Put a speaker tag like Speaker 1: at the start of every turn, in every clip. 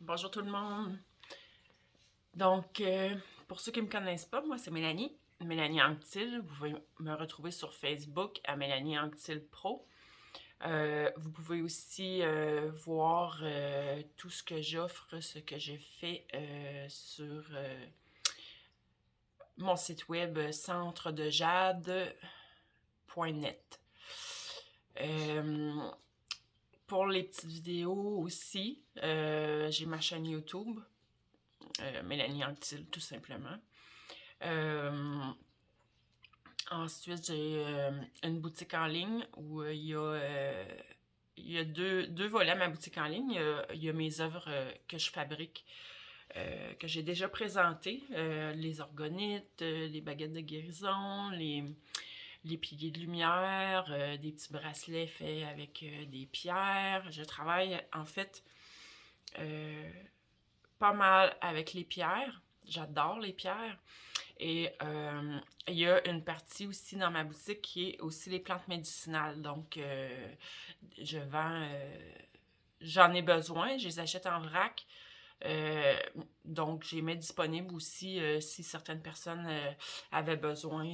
Speaker 1: Bonjour tout le monde. Donc, pour ceux qui ne me connaissent pas, moi c'est Mélanie, Mélanie Anctil. Vous pouvez me retrouver sur Facebook à Mélanie Anctil Pro. Vous pouvez aussi voir tout ce que j'offre, ce que j'ai fait sur mon site web centredejade.net. Pour les petites vidéos aussi, j'ai ma chaîne YouTube. Mélanie Anctil, tout simplement. Ensuite, j'ai une boutique en ligne où il y a deux volets à ma boutique en ligne. Il y a mes œuvres que je fabrique, que j'ai déjà présentées. Les orgonites, les baguettes de guérison, les piliers de lumière, des petits bracelets faits avec des pierres. Je travaille en fait pas mal avec les pierres. J'adore les pierres. Et il y a une partie aussi dans ma boutique qui est aussi les plantes médicinales. Donc, je vends, j'en ai besoin, je les achète en vrac. Donc, je les mets disponibles aussi si certaines personnes avaient besoin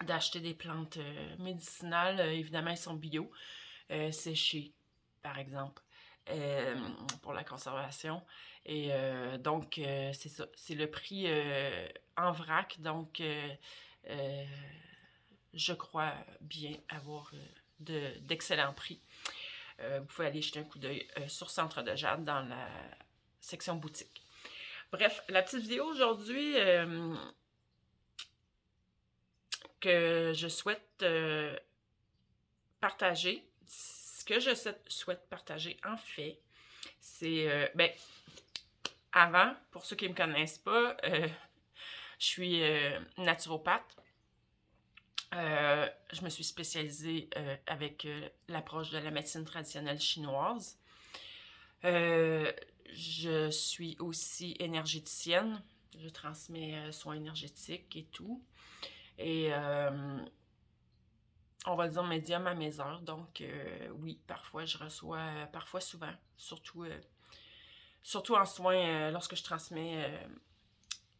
Speaker 1: d'acheter des plantes médicinales. Évidemment, elles sont bio, séchées, par exemple. Pour la conservation. Et donc, c'est ça. C'est le prix en vrac. Donc, je crois bien avoir d'excellents prix. Vous pouvez aller jeter un coup d'œil sur Centre de Jade dans la section boutique. Bref, la petite vidéo aujourd'hui que je souhaite partager. Ce que je souhaite partager, en fait, c'est, avant, pour ceux qui ne me connaissent pas, je suis naturopathe. Je me suis spécialisée avec l'approche de la médecine traditionnelle chinoise. Je suis aussi énergéticienne. Je transmets soins énergétiques et tout. Et on va dire médium à mes heures. Donc, oui, parfois je reçois, parfois souvent, surtout en soins, lorsque je transmets,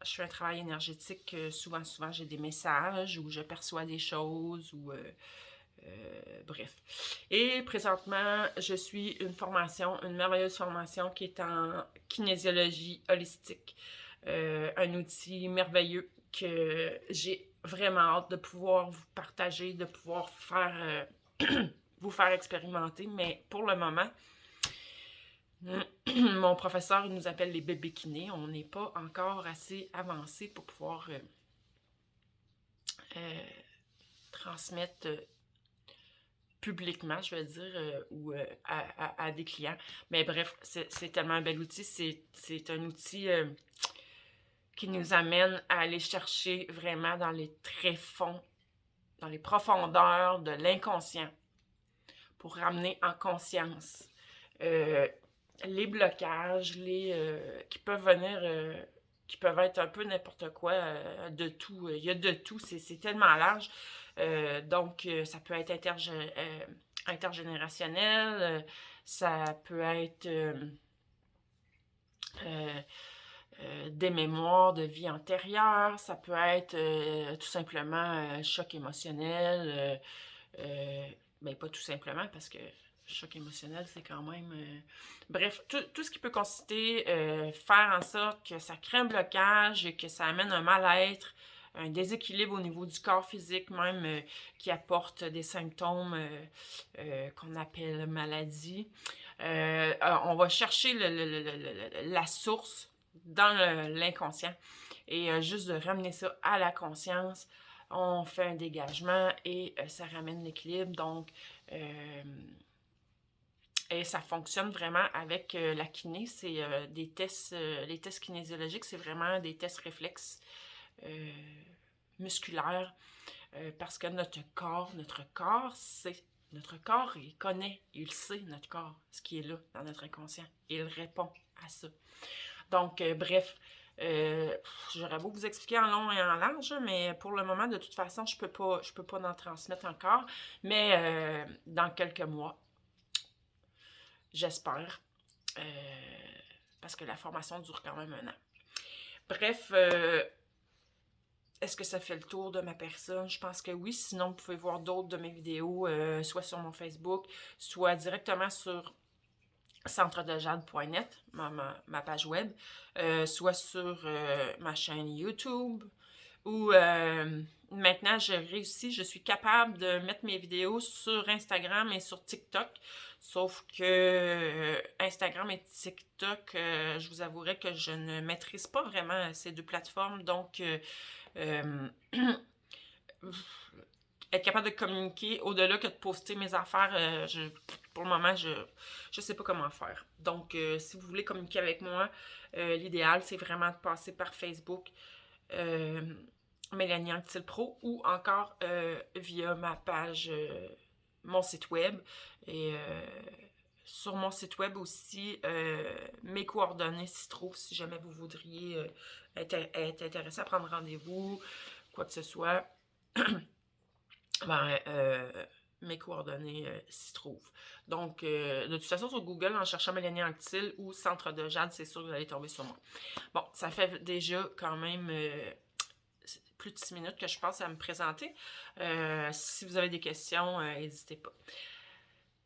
Speaker 1: je fais un travail énergétique, souvent j'ai des messages ou je perçois des choses ou bref. Et présentement, je suis une merveilleuse formation qui est en kinésiologie holistique. Un outil merveilleux que j'ai vraiment hâte de pouvoir vous partager, de pouvoir faire vous faire expérimenter, mais pour le moment, mon professeur nous appelle les bébés kinés. On n'est pas encore assez avancé pour pouvoir transmettre publiquement, je vais dire, ou à des clients. Mais bref, c'est tellement un bel outil. C'est un outil qui nous amène à aller chercher vraiment dans les tréfonds, dans les profondeurs de l'inconscient pour ramener en conscience les blocages, qui peuvent venir, qui peuvent être un peu n'importe quoi, de tout. Il y a de tout, c'est tellement large. Donc, ça peut être intergénérationnel, ça peut être des mémoires de vie antérieure, ça peut être tout simplement choc émotionnel, mais pas tout simplement parce que choc émotionnel, c'est quand même... Bref, tout ce qui peut consister, faire en sorte que ça crée un blocage, que ça amène un mal-être, un déséquilibre au niveau du corps physique même, qui apporte des symptômes qu'on appelle maladie. On va chercher la source dans l'inconscient et juste de ramener ça à la conscience. On fait un dégagement et ça ramène l'équilibre. Donc, et ça fonctionne vraiment avec la kiné. C'est des tests, les tests kinésiologiques, c'est vraiment des tests réflexes musculaires parce que notre corps, il connaît, il sait, notre corps, ce qui est là dans notre inconscient. Il répond à ça. Donc, bref, j'aurais beau vous expliquer en long et en large, mais pour le moment, de toute façon, je peux pas en transmettre encore. Mais dans quelques mois, j'espère, parce que la formation dure quand même 1 an. Bref, est-ce que ça fait le tour de ma personne? Je pense que oui. Sinon, vous pouvez voir d'autres de mes vidéos, soit sur mon Facebook, soit directement sur centredejade.net, ma page web, soit sur ma chaîne YouTube, ou maintenant je suis capable de mettre mes vidéos sur Instagram et sur TikTok, sauf que Instagram et TikTok, je vous avouerai que je ne maîtrise pas vraiment ces 2 plateformes, donc être capable de communiquer au-delà que de poster mes affaires, pour le moment, je sais pas comment faire. Donc, si vous voulez communiquer avec moi, l'idéal, c'est vraiment de passer par Facebook, Mélanie Anctil Pro, ou encore via ma page, mon site web. Et sur mon site web aussi, mes coordonnées s'y trouvent si jamais vous voudriez être intéressé à prendre rendez-vous, quoi que ce soit. Ben, mes coordonnées s'y trouvent. Donc, de toute façon, sur Google, en cherchant Mélanie Anctil ou Centre de Jade, c'est sûr que vous allez tomber sur moi. Bon, ça fait déjà quand même plus de 6 minutes que je passe à me présenter. Si vous avez des questions, n'hésitez pas.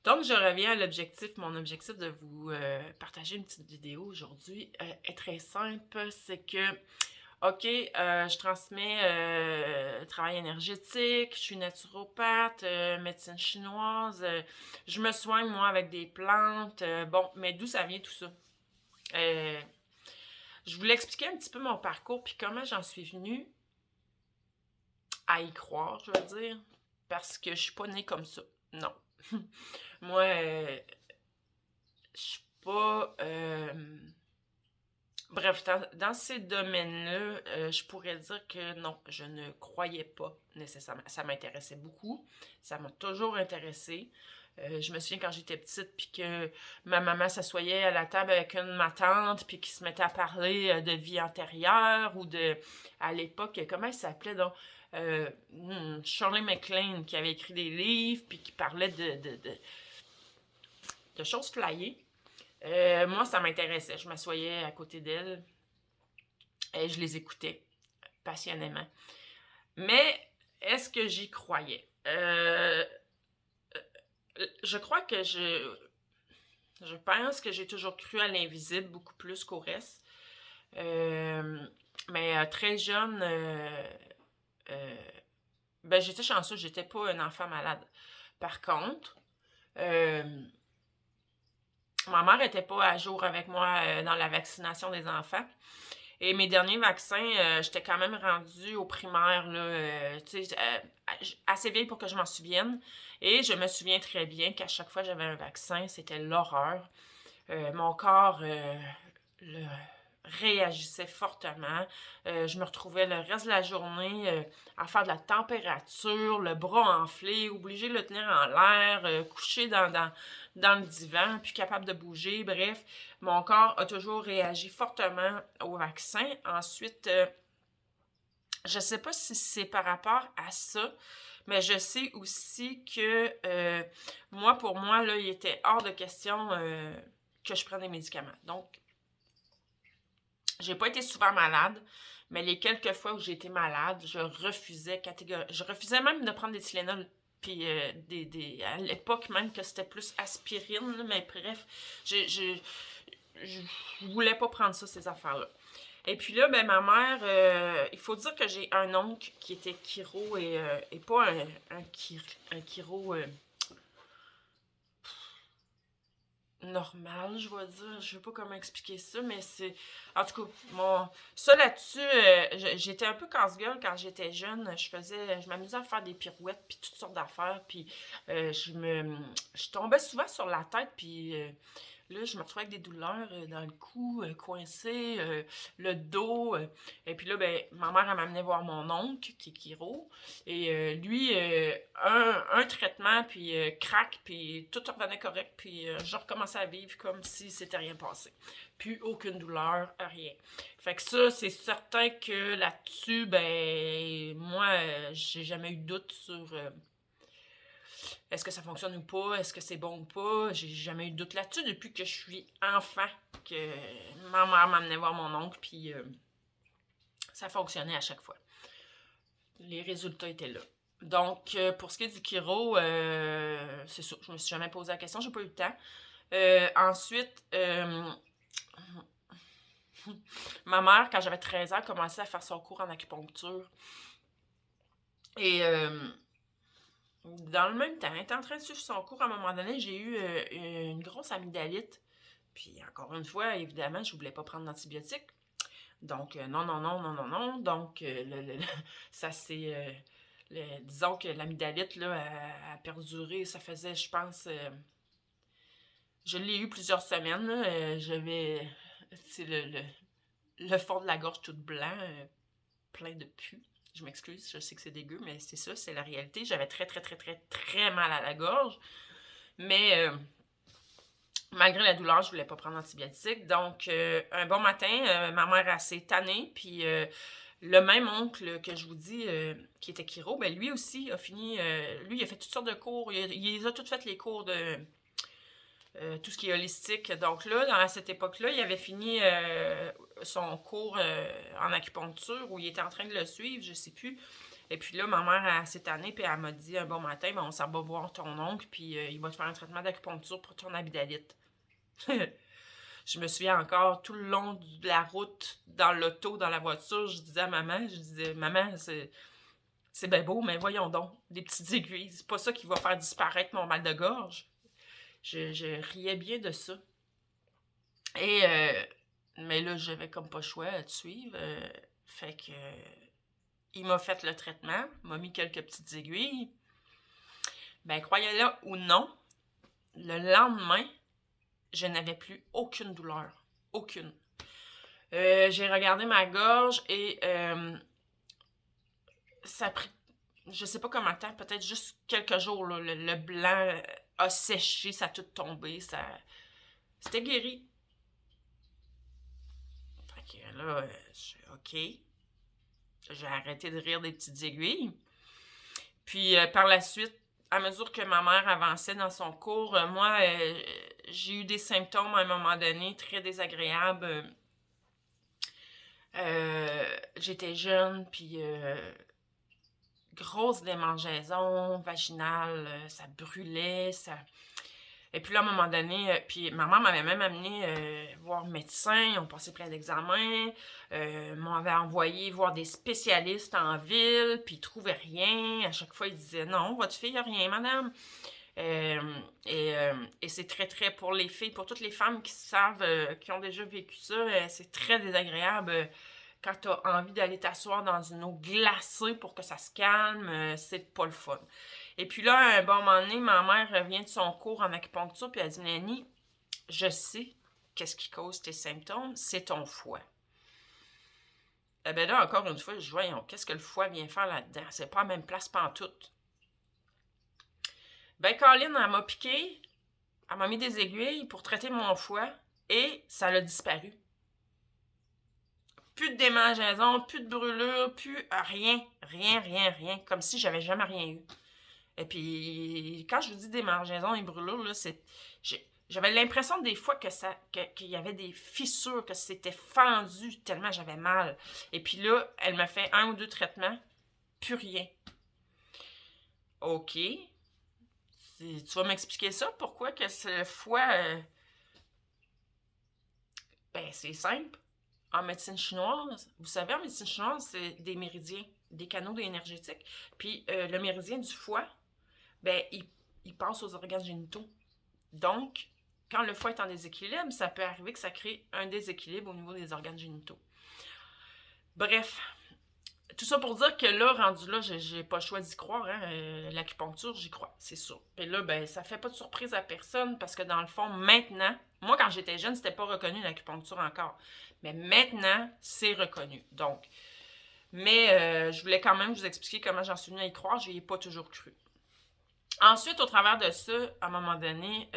Speaker 1: Donc, je reviens à l'objectif. Mon objectif de vous partager une petite vidéo aujourd'hui est très simple. C'est que OK, je transmets travail énergétique, je suis naturopathe, médecine chinoise, je me soigne, moi, avec des plantes. Bon, mais d'où ça vient tout ça? Je voulais expliquer un petit peu mon parcours, puis comment j'en suis venue à y croire, je veux dire, parce que je suis pas née comme ça. Non. Moi, je suis pas... Bref, dans ces domaines-là, je pourrais dire que non, je ne croyais pas nécessairement. Ça m'intéressait beaucoup, ça m'a toujours intéressé. Je me souviens quand j'étais petite, puis que ma maman s'assoyait à la table avec une de ma tante, puis qui se mettait à parler de vie antérieure, ou de, à l'époque, comment elle s'appelait donc? Shirley MacLaine, qui avait écrit des livres, puis qui parlait de choses flyées. Moi, ça m'intéressait. Je m'assoyais à côté d'elle et je les écoutais passionnément. Mais est-ce que j'y croyais? Je crois que je pense que j'ai toujours cru à l'invisible beaucoup plus qu'au reste. Mais très jeune, ben j'étais chanceuse, j'étais pas un enfant malade. Par contre, ma mère n'était pas à jour avec moi dans la vaccination des enfants. Et mes derniers vaccins, j'étais quand même rendue au primaire, là, assez vieille pour que je m'en souvienne. Et je me souviens très bien qu'à chaque fois que j'avais un vaccin, c'était l'horreur. Mon corps réagissait fortement. Je me retrouvais le reste de la journée à faire de la température, le bras enflé, obligée de le tenir en l'air, couché dans le divan, plus capable de bouger. Bref, mon corps a toujours réagi fortement au vaccin. Ensuite, je ne sais pas si c'est par rapport à ça, mais je sais aussi que pour moi, là, il était hors de question que je prenne des médicaments. Donc, j'ai pas été souvent malade, mais les quelques fois où j'ai été malade, je refusais même de prendre des Tylenol. Puis à l'époque même que c'était plus aspirine, là, mais bref, je voulais pas prendre ça, ces affaires-là. Et puis là, ben ma mère, il faut dire que j'ai un oncle qui était chiro et pas un chiro normal, je vais dire. Je sais pas comment expliquer ça, mais c'est... En tout cas, ça là-dessus, j'étais un peu casse-gueule quand j'étais jeune. Je m'amusais à faire des pirouettes, puis toutes sortes d'affaires, puis je tombais souvent sur la tête, puis là, je me retrouvais avec des douleurs dans le cou, coincé, le dos. Et puis là, ben, ma mère, elle m'amenait voir mon oncle, qui est chiro. Et lui, un traitement, puis crac, puis tout revenait correct. Puis je recommençais à vivre comme si c'était rien passé. Plus aucune douleur, rien. Fait que ça, c'est certain que là-dessus, ben, moi, j'ai jamais eu de doute sur est-ce que ça fonctionne ou pas, est-ce que c'est bon ou pas. J'ai jamais eu de doute là-dessus depuis que je suis enfant, que ma mère m'amenait voir mon oncle, puis ça fonctionnait à chaque fois. Les résultats étaient là. Donc, pour ce qui est du chiro, c'est ça. Je me suis jamais posé la question, j'ai pas eu le temps. Ensuite, ma mère, quand j'avais 13 ans, a commencé à faire son cours en acupuncture. Et dans le même temps, elle était en train de suivre son cours, à un moment donné, j'ai eu une grosse amygdalite. Puis encore une fois, évidemment, je voulais pas prendre d'antibiotiques. Donc, non. Donc, ça s'est... disons que l'amygdalite, là, a perduré. Ça faisait, je pense... je l'ai eu plusieurs semaines. J'avais... C'est le fond de la gorge tout blanc, plein de pus. Je m'excuse, je sais que c'est dégueu, mais c'est ça, c'est la réalité. J'avais très mal à la gorge. Mais... malgré la douleur, je voulais pas prendre d'antibiotiques. Donc, un bon matin, ma mère s'est tannée, puis le même oncle que je vous dis, qui était chiro, ben lui aussi a fini, lui il a fait toutes sortes de cours, il a toutes fait les cours de tout ce qui est holistique. Donc là, à cette époque-là, il avait fini son cours en acupuncture, où il était en train de le suivre, je sais plus. Et puis là, ma mère, s'est tannée, puis elle m'a dit un bon matin, ben, on s'en va voir ton oncle, puis il va te faire un traitement d'acupuncture pour ton amygdalite. Je me souviens encore, tout le long de la route, dans l'auto, dans la voiture, je disais à maman, maman, c'est bien beau, mais voyons donc, des petites aiguilles, c'est pas ça qui va faire disparaître mon mal de gorge. Je riais bien de ça. Et, mais là, j'avais comme pas le choix de suivre, fait que, il m'a fait le traitement, m'a mis quelques petites aiguilles. Ben, croyez-le ou non, le lendemain, je n'avais plus aucune douleur. Aucune. J'ai regardé ma gorge et ça a pris, je sais pas combien de temps, peut-être juste quelques jours, là, le blanc a séché, ça a tout tombé, c'était guéri. Fait que là, OK. J'ai arrêté de rire des petites aiguilles. Puis par la suite, à mesure que ma mère avançait dans son cours, moi, j'ai eu des symptômes à un moment donné très désagréables. J'étais jeune, puis grosse démangeaison vaginale, ça brûlait, ça... Et puis là, à un moment donné, puis maman m'avait même amené voir médecin, on passait plein d'examens, m'avait envoyé voir des spécialistes en ville, puis ils trouvaient rien. À chaque fois, ils disaient « Non, votre fille, il n'y a rien, madame. » Et c'est très, pour les filles, pour toutes les femmes qui savent, qui ont déjà vécu ça, c'est très désagréable quand tu as envie d'aller t'asseoir dans une eau glacée pour que ça se calme, c'est pas le fun. Et puis là, à un bon moment donné, ma mère revient de son cours en acupuncture, puis elle dit « Nanny, je sais qu'est-ce qui cause tes symptômes, c'est ton foie. » Eh bien là, encore une fois, je dis « Voyons, qu'est-ce que le foie vient faire là-dedans? C'est pas la même place pantoute. » Ben, Colin, elle m'a piqué, elle m'a mis des aiguilles pour traiter mon foie, et ça a disparu. Plus de démangeaison, plus de brûlure, plus rien, comme si j'avais jamais rien eu. Et puis, quand je vous dis démangeaison et brûlure, là, j'avais l'impression des fois qu'il y avait des fissures, que c'était fendu tellement j'avais mal. Et puis là, elle m'a fait 1 ou 2 traitements, plus rien. OK. Tu vas m'expliquer ça? Pourquoi que ce foie... ben, c'est simple. En médecine chinoise, vous savez, en médecine chinoise, c'est des méridiens, des canaux énergétiques. Puis le méridien du foie, ben, il passe aux organes génitaux. Donc, quand le foie est en déséquilibre, ça peut arriver que ça crée un déséquilibre au niveau des organes génitaux. Bref, tout ça pour dire que là, rendu là, j'ai pas le choix d'y croire. Hein? L'acupuncture, j'y crois, c'est sûr. Et là, ben, ça fait pas de surprise à personne parce que dans le fond, maintenant, moi, quand j'étais jeune, c'était pas reconnu l'acupuncture encore. Mais maintenant, c'est reconnu. Donc, mais je voulais quand même vous expliquer comment j'en suis venue à y croire. Je n'y ai pas toujours cru. Ensuite, au travers de ça, à un moment donné,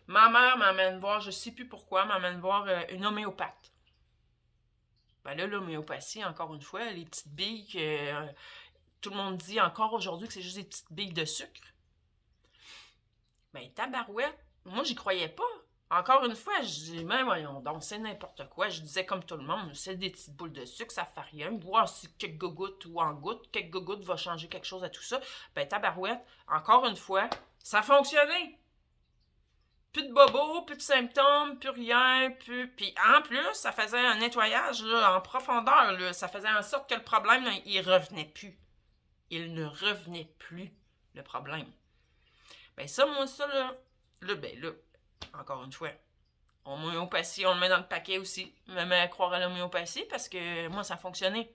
Speaker 1: ma mère m'amène voir, je ne sais plus pourquoi, m'amène voir une homéopathe. Ben là, l'homéopathie, encore une fois, les petites billes tout le monde dit encore aujourd'hui que c'est juste des petites billes de sucre. Ben, tabarouette, moi, j'y croyais pas. Encore une fois, je dis, mais voyons donc, c'est n'importe quoi. Je disais comme tout le monde, c'est des petites boules de sucre, ça fait rien. Voir si quelques gouttes ou en gouttes, quelques gouttes va changer quelque chose à tout ça. Ben, tabarouette, encore une fois, ça a fonctionné. Plus de bobos, plus de symptômes, plus rien, plus... Puis en plus, ça faisait un nettoyage là, en profondeur. Là. Ça faisait en sorte que le problème, là, il revenait plus. Il ne revenait plus, le problème. Ben ça, moi, ça, là, encore une fois, l'homéopathie, on le met dans le paquet aussi. Je me mets à croire à l'homéopathie parce que moi, ça a fonctionné.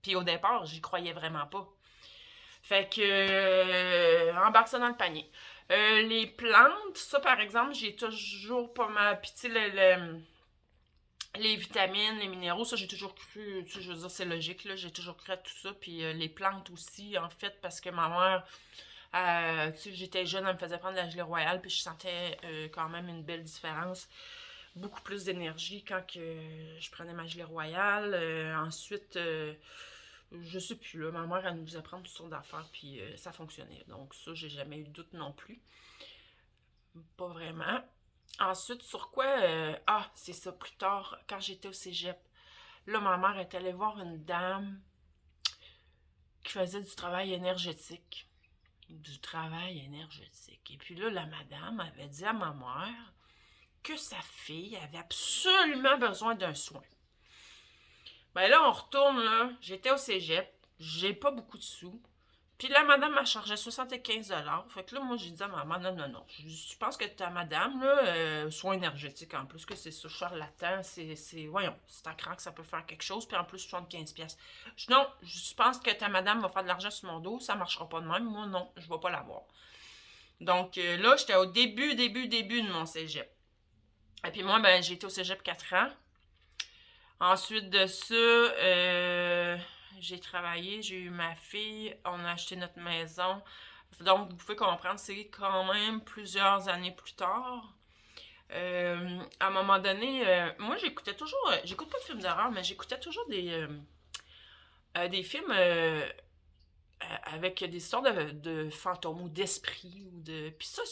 Speaker 1: Puis au départ, j'y croyais vraiment pas. Fait que, embarque ça dans le panier. Les plantes, ça par exemple, j'ai toujours pas mal. Puis tu sais, les vitamines, les minéraux, ça j'ai toujours cru, tu sais, je veux dire, c'est logique, là, j'ai toujours cru à tout ça. Puis les plantes aussi, en fait, parce que ma mère, tu sais, j'étais jeune, elle me faisait prendre de la gelée royale, puis je sentais quand même une belle différence. Beaucoup plus d'énergie quand que je prenais ma gelée royale. Ensuite, je sais plus, là, ma mère, elle nous faisait prendre toutes sortes d'affaires, puis ça fonctionnait. Donc ça, j'ai jamais eu de doute non plus. Pas vraiment. Ensuite, sur quoi... c'est ça, plus tard, quand j'étais au cégep. Là, ma mère est allée voir une dame qui faisait du travail énergétique. Du travail énergétique. Et puis là, la madame avait dit à ma mère que sa fille avait absolument besoin d'un soin. Ben là, on retourne, là. J'étais au cégep. J'ai pas beaucoup de sous. Puis la madame m'a chargé 75 $. Fait que là, moi, j'ai dit à maman, non. Je pense que ta madame, là, soin énergétique en plus, que c'est ça, charlatan, voyons, c'est à cran que ça peut faire quelque chose, puis en plus, 75$. Je dis, non, je pense que ta madame va faire de l'argent sur mon dos, ça marchera pas de même. Moi, non, je vais pas l'avoir. Donc là, j'étais au début de mon cégep. Et puis moi, ben, j'ai été au cégep 4 ans. Ensuite de ça, j'ai travaillé, j'ai eu ma fille, on a acheté notre maison. Donc, vous pouvez comprendre, c'est quand même plusieurs années plus tard. À un moment donné, moi, j'écoutais toujours, j'écoute pas de films d'horreur, mais j'écoutais toujours des films avec des histoires de fantômes ou d'esprits. Puis ça,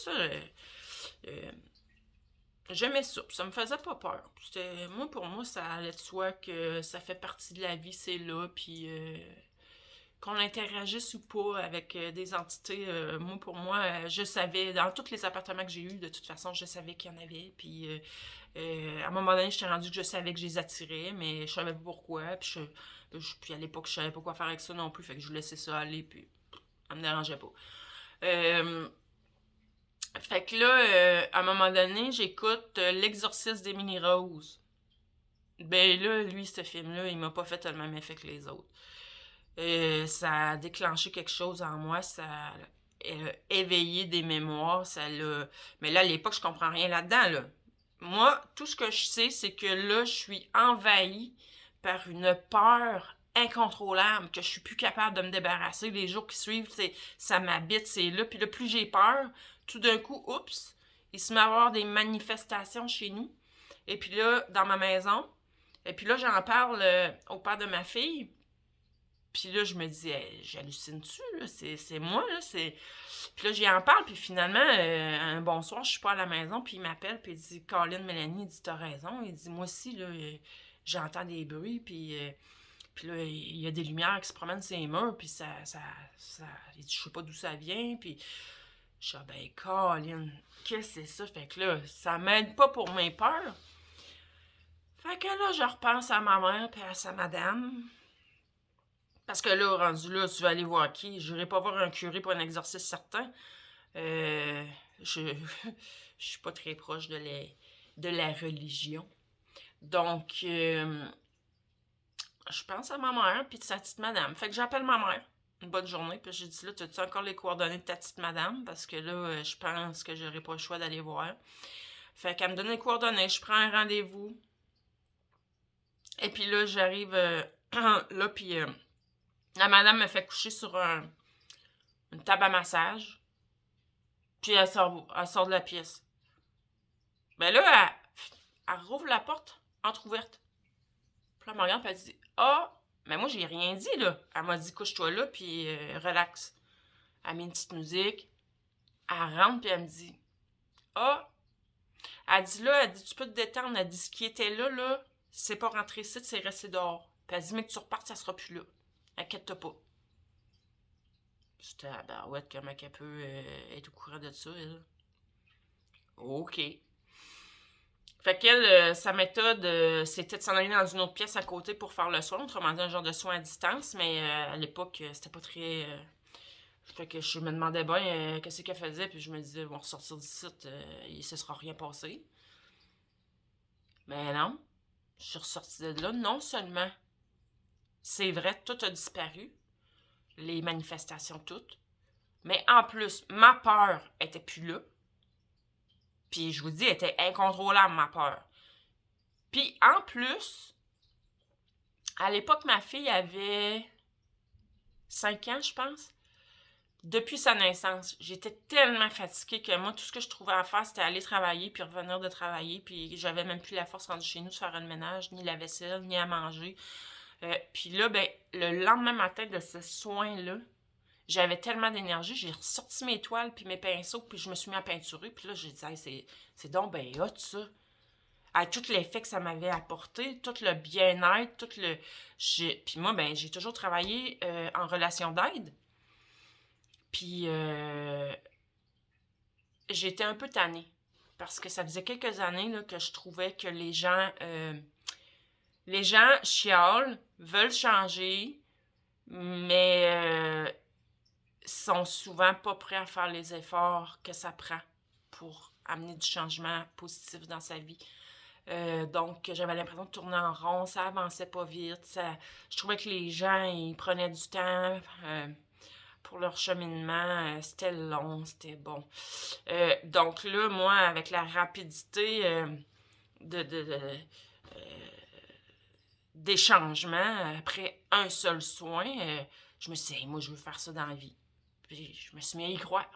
Speaker 1: j'aimais ça, ça me faisait pas peur. Moi, pour moi, ça allait de soi que ça fait partie de la vie, c'est là, puis qu'on interagisse ou pas avec des entités, moi, pour moi, je savais, dans tous les appartements que j'ai eus, de toute façon, je savais qu'il y en avait, puis à un moment donné, j'étais rendue que je savais que je les attirais, mais je savais pas pourquoi, puis à l'époque, je savais pas quoi faire avec ça non plus, fait que je laissais ça aller, puis ça me dérangeait pas. Fait que là, à un moment donné, j'écoute L'Exorciste d'Emily Rose. Ben là, lui, ce film-là, il m'a pas fait le même effet que les autres. Ça a déclenché quelque chose en moi, ça a éveillé des mémoires, ça l'a... Mais là, à l'époque, je comprends rien là-dedans, là. Moi, tout ce que je sais, c'est que là, je suis envahie par une peur incontrôlable, que je suis plus capable de me débarrasser. Les jours qui suivent, ça m'habite, c'est là. Puis là, plus j'ai peur, tout d'un coup, oups, il se met à avoir des manifestations chez nous. Et puis là, dans ma maison. Et puis là, j'en parle au père de ma fille. Puis là, je me dis, hey, j'hallucine-tu, là? C'est moi, là? Puis là, j'y en parle, puis finalement, un bon soir, je suis pas à la maison, puis il m'appelle, puis il dit, Colin, Mélanie, il dit, t'as raison. Il dit, moi aussi, là, j'entends des bruits, puis là, il y a des lumières qui se promènent sur les murs, puis ça, il dit, je sais pas d'où ça vient, puis je dis, ah ben, Colin, qu'est-ce que c'est ça? Fait que là, ça m'aide pas pour mes peurs. Fait que là, je repense à ma mère, puis à sa madame. Parce que là, rendu là, tu vas aller voir qui? Je n'irai pas voir un curé pour un exorcisme certain. Je suis pas très proche de la religion. Donc, je pense à ma mère puis de sa petite madame. Fait que j'appelle ma mère. Une bonne journée. Puis j'ai dit là, as-tu encore les coordonnées de ta petite madame? Parce que là, je pense que j'aurai pas le choix d'aller voir. Fait qu'elle me donne les coordonnées. Je prends un rendez-vous. Et puis là, j'arrive là, puis la madame me fait coucher sur une table à massage. Puis elle sort de la pièce. Ben là, elle rouvre la porte, entrouverte. Puis là, elle me regarde, puis elle dit, ah, Mais moi, j'ai rien dit, là. Elle m'a dit, couche-toi là, puis relax. Elle met une petite musique. Elle rentre, puis elle me dit, ah, elle dit là, elle dit, tu peux te détendre. Elle dit, ce qui était là, c'est pas rentré ici, c'est resté dehors. Puis elle dit, mais que tu repartes, ça sera plus là. Inquiète-toi pas. J'étais, ben ouais, comment qu'elle peut être au courant de ça, elle? OK. Fait qu'elle, sa méthode, c'était de s'en aller dans une autre pièce à côté pour faire le soin, autrement dit un genre de soin à distance, mais à l'époque, c'était pas très... fait que je me demandais bien qu'est-ce qu'elle faisait, puis je me disais, bon, ressortir d'ici, il se sera rien passé. Mais non, je suis ressortie de là, non seulement, c'est vrai, tout a disparu, les manifestations toutes, mais en plus, ma peur était plus là. Puis je vous dis, elle était incontrôlable, ma peur. Puis en plus, à l'époque, ma fille avait 5 ans, je pense. Depuis sa naissance, j'étais tellement fatiguée que moi, tout ce que je trouvais à faire, c'était aller travailler, puis revenir de travailler, puis j'avais même plus la force rendue chez nous de faire le ménage, ni la vaisselle, ni à manger. Puis là, ben, le lendemain matin de ce soin-là, j'avais tellement d'énergie, j'ai ressorti mes toiles puis mes pinceaux, puis je me suis mis à peinturer, puis là, j'ai dit, hey, c'est donc ben hot, ça. À tout l'effet que ça m'avait apporté, tout le bien-être, tout le... Puis moi, ben, j'ai toujours travaillé en relation d'aide. Puis j'étais un peu tannée. Parce que ça faisait quelques années là, que je trouvais que les gens chialent, veulent changer, mais sont souvent pas prêts à faire les efforts que ça prend pour amener du changement positif dans sa vie. Donc, j'avais l'impression de tourner en rond, ça avançait pas vite. Je trouvais que les gens, ils prenaient du temps pour leur cheminement. C'était long, c'était bon. Donc là, moi, avec la rapidité des changements, après un seul soin, je me suis dit, hey, moi, je veux faire ça dans la vie. Puis je me suis mis à y croire.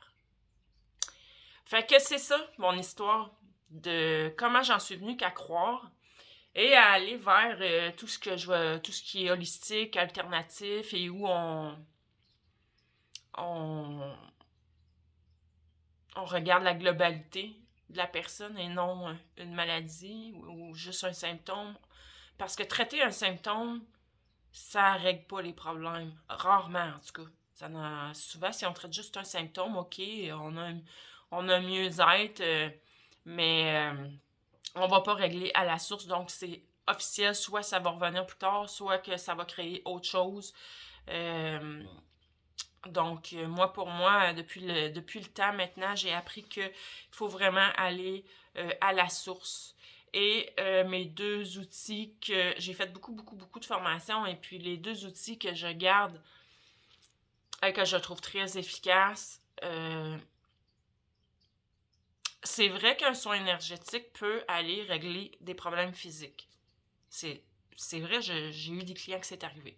Speaker 1: Fait que c'est ça, mon histoire de comment j'en suis venue qu'à croire et à aller vers tout ce qui est holistique, alternatif et où on regarde la globalité de la personne et non une maladie ou juste un symptôme. Parce que traiter un symptôme, ça règle pas les problèmes. Rarement, en tout cas. Souvent, si on traite juste un symptôme, OK, on a un mieux-être, mais on va pas régler à la source. Donc, c'est officiel. Soit ça va revenir plus tard, soit que ça va créer autre chose. Donc, moi, pour moi, depuis le temps maintenant, j'ai appris qu'il faut vraiment aller à la source. Et mes deux outils que j'ai fait beaucoup de formations, et puis les deux outils que je garde et que je trouve très efficaces, c'est vrai qu'un soin énergétique peut aller régler des problèmes physiques. C'est vrai, j'ai eu des clients que c'est arrivé.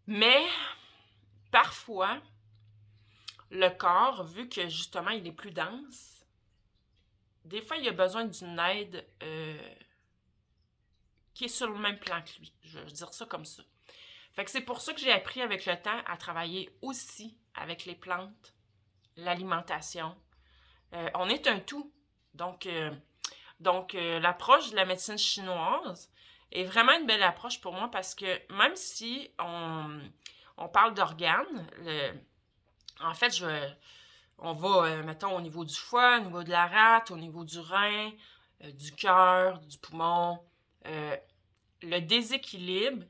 Speaker 1: Mais parfois, le corps, vu que justement il est plus dense, des fois il a besoin d'une aide qui est sur le même plan que lui. Je vais dire ça comme ça. Fait que c'est pour ça que j'ai appris avec le temps à travailler aussi avec les plantes, l'alimentation. On est un tout. Donc l'approche de la médecine chinoise est vraiment une belle approche pour moi parce que même si on parle d'organes, en fait, on va, mettons, au niveau du foie, au niveau de la rate, au niveau du rein, du cœur, du poumon. Le déséquilibre,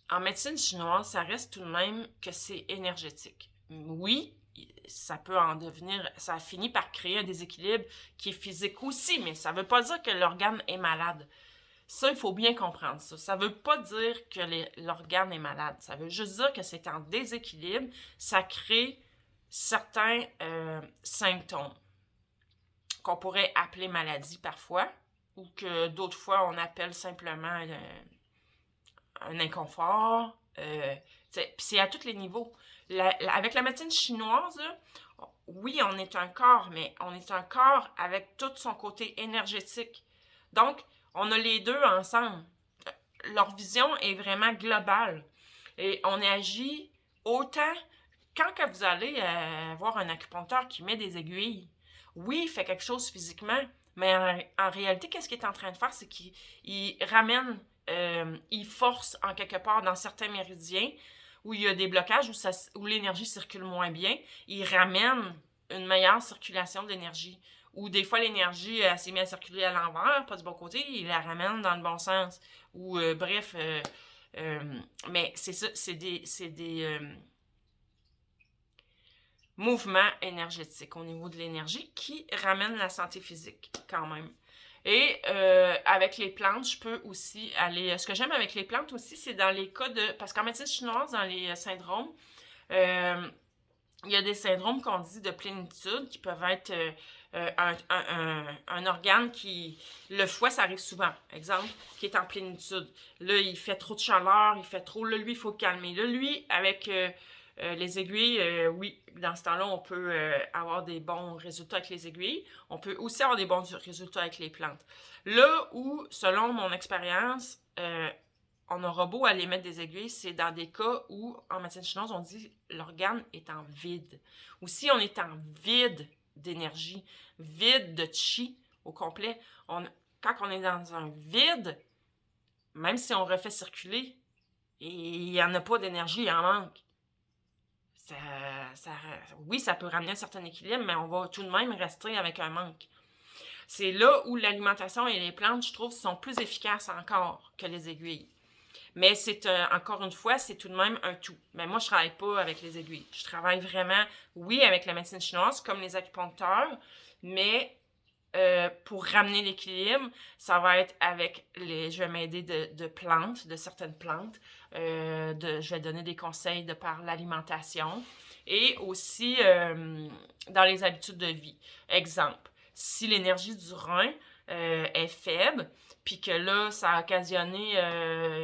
Speaker 1: en médecine chinoise, ça reste tout de même que c'est énergétique. Oui, ça peut en devenir, ça finit par créer un déséquilibre qui est physique aussi, mais ça ne veut pas dire que l'organe est malade. Ça, il faut bien comprendre ça. Ça ne veut pas dire que l'organe est malade. Ça veut juste dire que c'est en déséquilibre. Ça crée certains symptômes qu'on pourrait appeler maladie parfois, ou que d'autres fois on appelle simplement un inconfort. C'est à tous les niveaux. Avec la médecine chinoise, là, oui, on est un corps, mais on est un corps avec tout son côté énergétique. Donc, on a les deux ensemble. leur vision est vraiment globale. Et on agit autant quand que vous allez voir un acupuncteur qui met des aiguilles. Oui, il fait quelque chose physiquement, mais en réalité, qu'est-ce qu'il est en train de faire? C'est qu'il ramène, il force en quelque part dans certains méridiens où il y a des blocages, où l'énergie circule moins bien, il ramène une meilleure circulation d'énergie. Ou des fois, l'énergie s'est mise à circuler à l'envers, pas du bon côté, il la ramène dans le bon sens. Ou bref, mais c'est ça, c'est des mouvements énergétiques au niveau de l'énergie qui ramènent la santé physique quand même. Et avec les plantes, je peux aussi aller... Ce que j'aime avec les plantes aussi, c'est dans les cas de... Parce qu'en médecine chinoise, dans les syndromes, il y a des syndromes qu'on dit de plénitude qui peuvent être un organe qui... Le foie, ça arrive souvent, exemple, qui est en plénitude. Là, il fait trop de chaleur, il fait trop... Là, lui, il faut calmer. Là, lui, avec les aiguilles, oui, dans ce temps-là, on peut avoir des bons résultats avec les aiguilles. On peut aussi avoir des bons résultats avec les plantes. Là où, selon mon expérience, on aura beau aller mettre des aiguilles, c'est dans des cas où, en médecine chinoise, on dit l'organe est en vide. Ou si on est en vide d'énergie, vide de chi au complet, quand on est dans un vide, même si on refait circuler, il n'y en a pas d'énergie, il en manque. Oui, ça peut ramener un certain équilibre, mais on va tout de même rester avec un manque. C'est là où l'alimentation et les plantes, je trouve, sont plus efficaces encore que les aiguilles. Mais c'est, encore une fois, c'est tout de même un tout. Mais moi, je ne travaille pas avec les aiguilles. Je travaille vraiment, oui, avec la médecine chinoise, comme les acupuncteurs, mais pour ramener l'équilibre, ça va être avec je vais m'aider de plantes, de certaines plantes. Je vais donner des conseils de par l'alimentation et aussi dans les habitudes de vie. Exemple, si l'énergie du rein est faible, puis que là, ça a occasionné,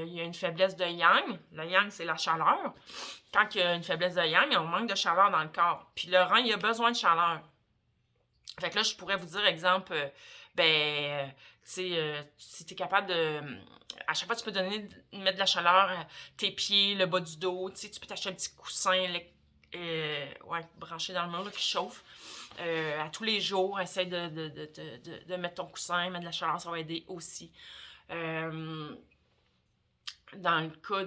Speaker 1: il y a une faiblesse de yang. Le yang, c'est la chaleur. Quand il y a une faiblesse de yang, on manque de chaleur dans le corps. Puis le rein, il a besoin de chaleur. Fait que là, je pourrais vous dire, exemple, si tu es capable de... À chaque fois, tu peux mettre de la chaleur à tes pieds, le bas du dos, tu peux t'acheter un petit coussin branché dans le mur là, qui chauffe. À tous les jours, essaie de mettre ton coussin, mettre de la chaleur, ça va aider aussi. Dans le cas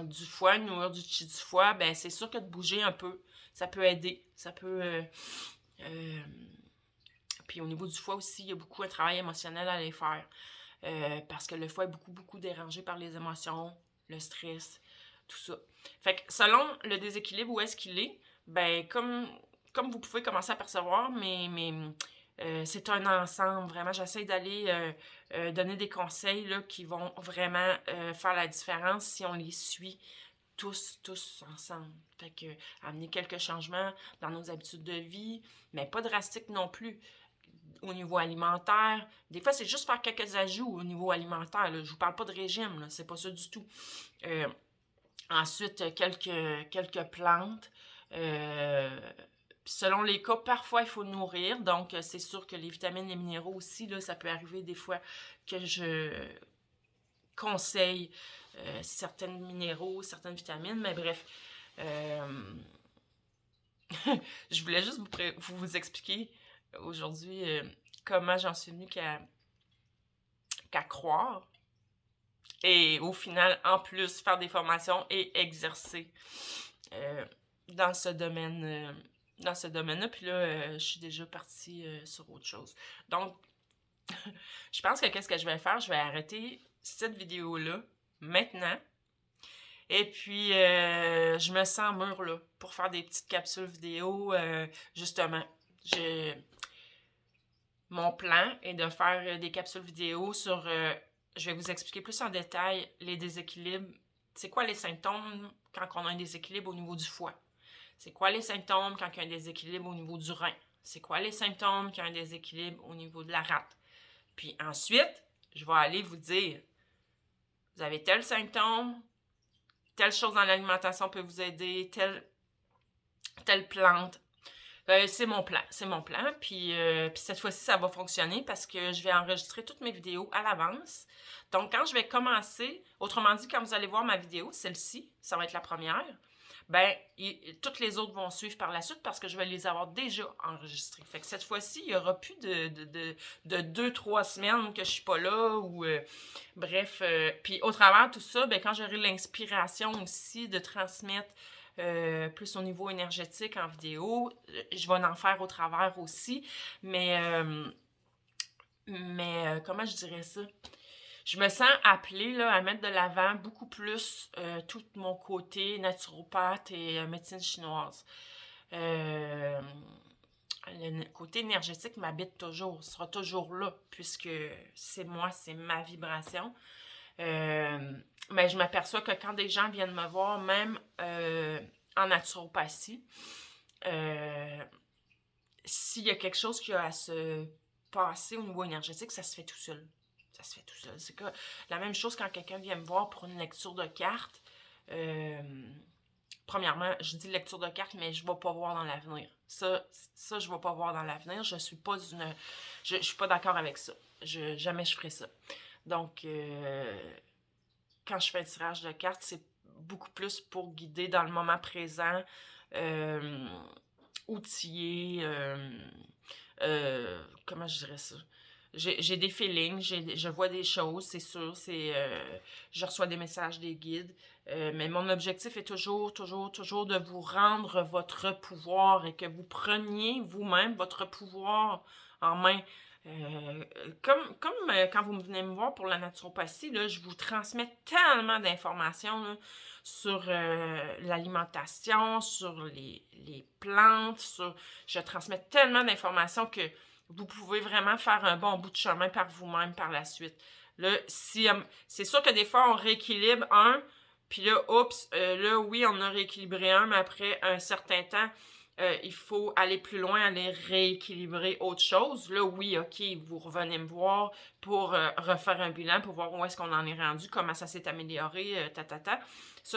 Speaker 1: du foie, nourrir du chi du foie, ben c'est sûr que de bouger un peu, ça peut aider. Ça peut... puis au niveau du foie aussi, il y a beaucoup de travail émotionnel à aller faire. Parce que le foie est beaucoup, beaucoup dérangé par les émotions, le stress, tout ça. Fait que selon le déséquilibre où est-ce qu'il est, ben comme vous pouvez commencer à percevoir, c'est un ensemble. Vraiment, j'essaie d'aller donner des conseils là, qui vont vraiment faire la différence si on les suit tous ensemble. Fait que amener quelques changements dans nos habitudes de vie, mais pas drastiques non plus. Au niveau alimentaire, des fois, c'est juste faire quelques ajouts au niveau alimentaire. Là. Je vous parle pas de régime, là, c'est pas ça du tout. Ensuite, quelques plantes. Selon les cas, parfois, il faut nourrir. Donc, c'est sûr que les vitamines, les minéraux aussi, là, ça peut arriver des fois que je conseille certains minéraux, certaines vitamines. Mais bref, je voulais juste vous expliquer aujourd'hui comment j'en suis venue qu'à croire. Et au final, en plus, faire des formations et exercer dans ce domaine-là. Puis là, je suis déjà partie sur autre chose. Donc, je pense que qu'est-ce que je vais faire? Je vais arrêter cette vidéo-là maintenant. Et puis, je me sens mûre là pour faire des petites capsules vidéo. Justement, mon plan est de faire des capsules vidéo sur... je vais vous expliquer plus en détail les déséquilibres. C'est quoi les symptômes quand on a un déséquilibre au niveau du foie? C'est quoi les symptômes quand il y a un déséquilibre au niveau du rein? C'est quoi les symptômes quand il y a un déséquilibre au niveau de la rate? Puis ensuite, je vais aller vous dire, vous avez tel symptôme, telle chose dans l'alimentation peut vous aider, telle plante, C'est mon plan. Puis cette fois-ci, ça va fonctionner parce que je vais enregistrer toutes mes vidéos à l'avance. Donc, quand je vais commencer, autrement dit, quand vous allez voir ma vidéo, celle-ci, ça va être la première, ben, toutes les autres vont suivre par la suite parce que je vais les avoir déjà enregistrées. Fait que cette fois-ci, il n'y aura plus de 2-3 semaines que je suis pas là ou bref. Puis au travers de tout ça, ben, quand j'aurai l'inspiration aussi de transmettre plus au niveau énergétique en vidéo, je vais en faire au travers aussi. Mais comment je dirais ça? Je me sens appelée là, à mettre de l'avant beaucoup plus tout mon côté naturopathe et médecine chinoise. Le côté énergétique m'habite toujours, sera toujours là, puisque c'est moi, c'est ma vibration. Mais je m'aperçois que quand des gens viennent me voir, même en naturopathie, s'il y a quelque chose qui a à se passer au niveau énergétique, ça se fait tout seul. Ça se fait tout seul. C'est la même chose quand quelqu'un vient me voir pour une lecture de cartes. Premièrement, je dis lecture de cartes, mais je ne vais pas voir dans l'avenir. Ça, je ne vais pas voir dans l'avenir. Je suis pas je suis pas d'accord avec ça. Jamais je ferai ça. Donc, quand je fais un tirage de cartes, c'est beaucoup plus pour guider dans le moment présent, outiller, comment je dirais ça? J'ai des feelings, je vois des choses, c'est sûr, je reçois des messages des guides, mais mon objectif est toujours de vous rendre votre pouvoir et que vous preniez vous-même votre pouvoir en main. Comme quand vous venez me voir pour la naturopathie, là, je vous transmets tellement d'informations là, sur l'alimentation, sur les plantes, je transmets tellement d'informations que vous pouvez vraiment faire un bon bout de chemin par vous-même par la suite. Là, c'est sûr que des fois, on rééquilibre un, puis là, oups, là, oui, on a rééquilibré un, mais après un certain temps, il faut aller plus loin, aller rééquilibrer autre chose. Là, oui, OK, vous revenez me voir pour refaire un bilan, pour voir où est-ce qu'on en est rendu, comment ça s'est amélioré, Ça,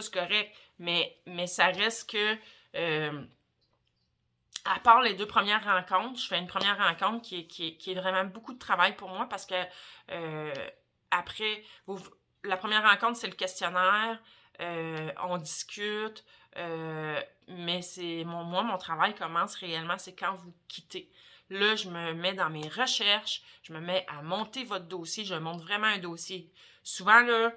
Speaker 1: c'est correct. Mais ça reste que... à part les 2 premières rencontres, je fais une première rencontre qui est vraiment beaucoup de travail pour moi parce que après, la première rencontre, c'est le questionnaire, on discute, mais mon travail commence réellement, c'est quand vous quittez. Là, je me mets dans mes recherches, je me mets à monter votre dossier, je monte vraiment un dossier. Souvent, là,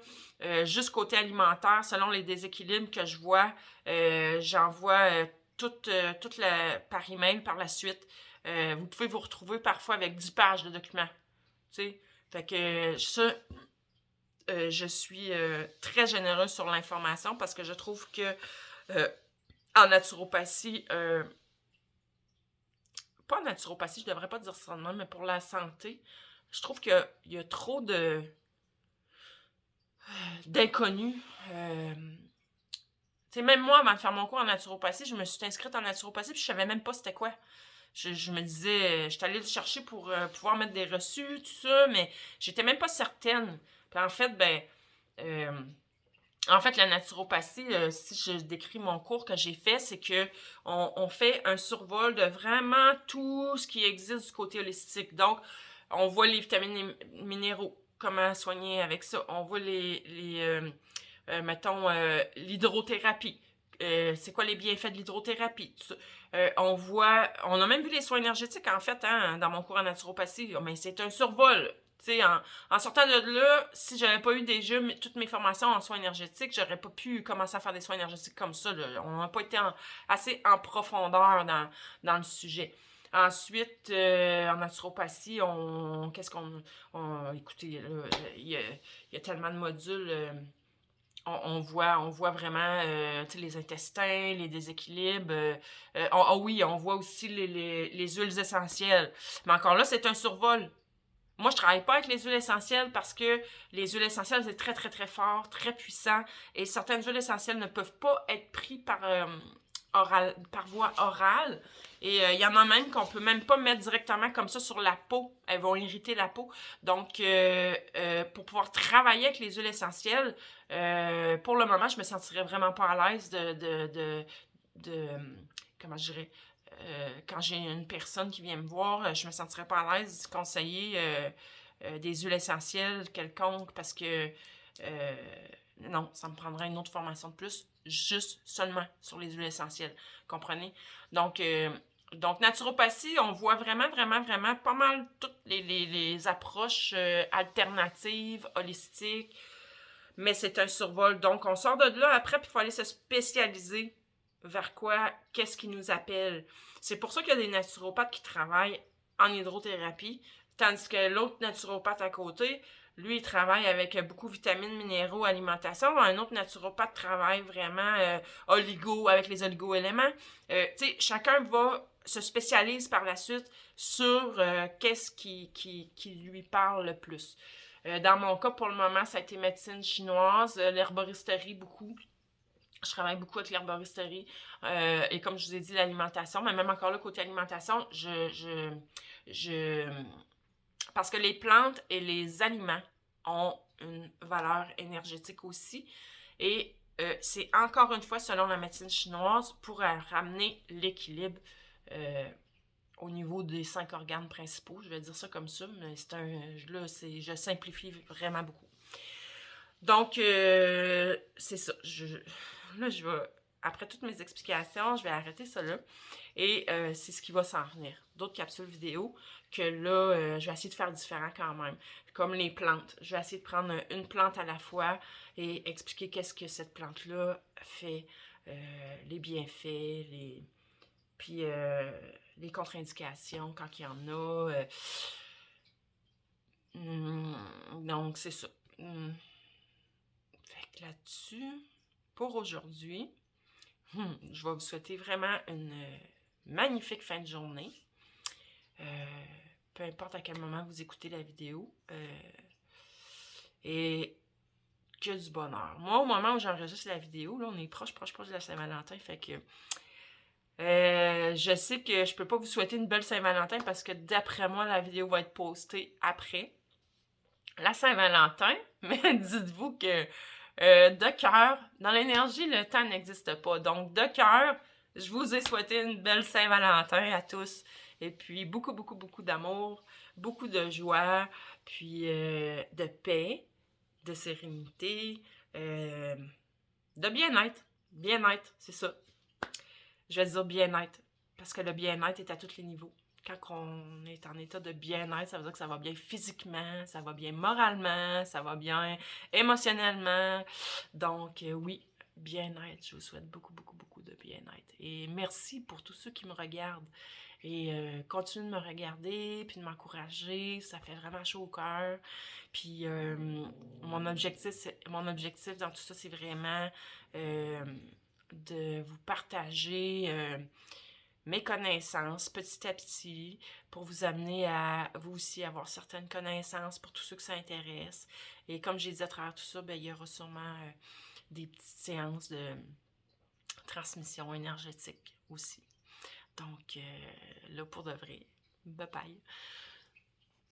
Speaker 1: juste côté alimentaire, selon les déséquilibres que je vois, j'envoie par email par la suite. Vous pouvez vous retrouver parfois avec 10 pages de documents. T'sais? Fait que ça, je suis très généreuse sur l'information parce que je trouve que en naturopathie, pas en naturopathie, je devrais pas dire ça de même, mais pour la santé, je trouve qu'il y a trop d'inconnus. Même moi, avant de faire mon cours en naturopathie, je me suis inscrite en naturopathie puis je savais même pas c'était quoi. Je me disais, j'étais allée le chercher pour pouvoir mettre des reçus, tout ça, mais j'étais même pas certaine. Puis en fait, la naturopathie, si je décris mon cours que j'ai fait, c'est que on fait un survol de vraiment tout ce qui existe du côté holistique. Donc, on voit les vitamines et minéraux, comment soigner avec ça. On voit mettons, l'hydrothérapie. C'est quoi les bienfaits de l'hydrothérapie? On a même vu les soins énergétiques, en fait, hein, dans mon cours en naturopathie. Mais c'est un survol. En sortant de là, si j'avais pas eu déjà toutes mes formations en soins énergétiques, j'aurais pas pu commencer à faire des soins énergétiques comme ça. Là. On n'a pas été assez en profondeur dans le sujet. Ensuite, en naturopathie, écoutez, il y a tellement de modules. On voit vraiment les intestins, les déséquilibres. Oui, on voit aussi les huiles essentielles. Mais encore là, c'est un survol. Moi, je travaille pas avec les huiles essentielles parce que les huiles essentielles, c'est très, très, très fort, très puissant. Et certaines huiles essentielles ne peuvent pas être prises par voie orale. Et il y en a même qu'on peut même pas mettre directement comme ça sur la peau. Elles vont irriter la peau. Donc, pour pouvoir travailler avec les huiles essentielles, pour le moment, je me sentirais vraiment pas à l'aise comment je dirais, quand j'ai une personne qui vient me voir, je me sentirais pas à l'aise de conseiller des huiles essentielles quelconques parce que non, ça me prendrait une autre formation de plus, juste seulement sur les huiles essentielles. Comprenez? Donc naturopathie, on voit vraiment pas mal toutes les approches alternatives, holistiques, mais c'est un survol. Donc, on sort de là après, puis il faut aller se spécialiser vers quoi, qu'est-ce qui nous appelle. C'est pour ça qu'il y a des naturopathes qui travaillent en hydrothérapie, tandis que l'autre naturopathe à côté, lui, il travaille avec beaucoup de vitamines, minéraux, alimentation. Un autre naturopathe travaille vraiment avec les oligo-éléments. Tu sais, chacun se spécialise par la suite sur qu'est-ce qui lui parle le plus. Dans mon cas, pour le moment, ça a été médecine chinoise, l'herboristerie beaucoup. Je travaille beaucoup avec l'herboristerie et comme je vous ai dit, l'alimentation. Mais même encore là, côté alimentation, parce que les plantes et les aliments ont une valeur énergétique aussi. Et c'est encore une fois, selon la médecine chinoise, pour ramener l'équilibre au niveau des 5 organes principaux. Je vais dire ça comme ça, mais je simplifie vraiment beaucoup. Donc, c'est ça. Là, après toutes mes explications, je vais arrêter ça là. Et c'est ce qui va s'en venir. D'autres capsules vidéo que là, je vais essayer de faire différent quand même. Comme les plantes. Je vais essayer de prendre une plante à la fois et expliquer qu'est-ce que cette plante-là fait, les bienfaits, puis les contre-indications quand il y en a. Donc, c'est ça. Fait que là-dessus, pour aujourd'hui, je vais vous souhaiter vraiment une magnifique fin de journée. Peu importe à quel moment vous écoutez la vidéo. Et que du bonheur. Moi, au moment où j'enregistre la vidéo, là, on est proche de la Saint-Valentin. Fait que je sais que je peux pas vous souhaiter une belle Saint-Valentin parce que d'après moi, la vidéo va être postée après la Saint-Valentin. Mais dites-vous que de cœur, dans l'énergie, le temps n'existe pas. Donc, de cœur, je vous ai souhaité une belle Saint-Valentin à tous. Et puis, beaucoup d'amour, beaucoup de joie, puis de paix, de sérénité, de bien-être. Bien-être, c'est ça. Je vais dire bien-être, parce que le bien-être est à tous les niveaux. Quand on est en état de bien-être, ça veut dire que ça va bien physiquement, ça va bien moralement, ça va bien émotionnellement. Donc, oui, bien-être. Je vous souhaite beaucoup de bien-être. Et merci pour tous ceux qui me regardent. Et continuez de me regarder, puis de m'encourager. Ça fait vraiment chaud au cœur. Puis, mon objectif dans tout ça, c'est vraiment de vous partager mes connaissances petit à petit pour vous amener à vous aussi avoir certaines connaissances pour tous ceux que ça intéresse. Et comme j'ai dit à travers tout ça, ben, il y aura sûrement des petites séances de transmission énergétique aussi. Donc, là, pour de vrai, bye bye.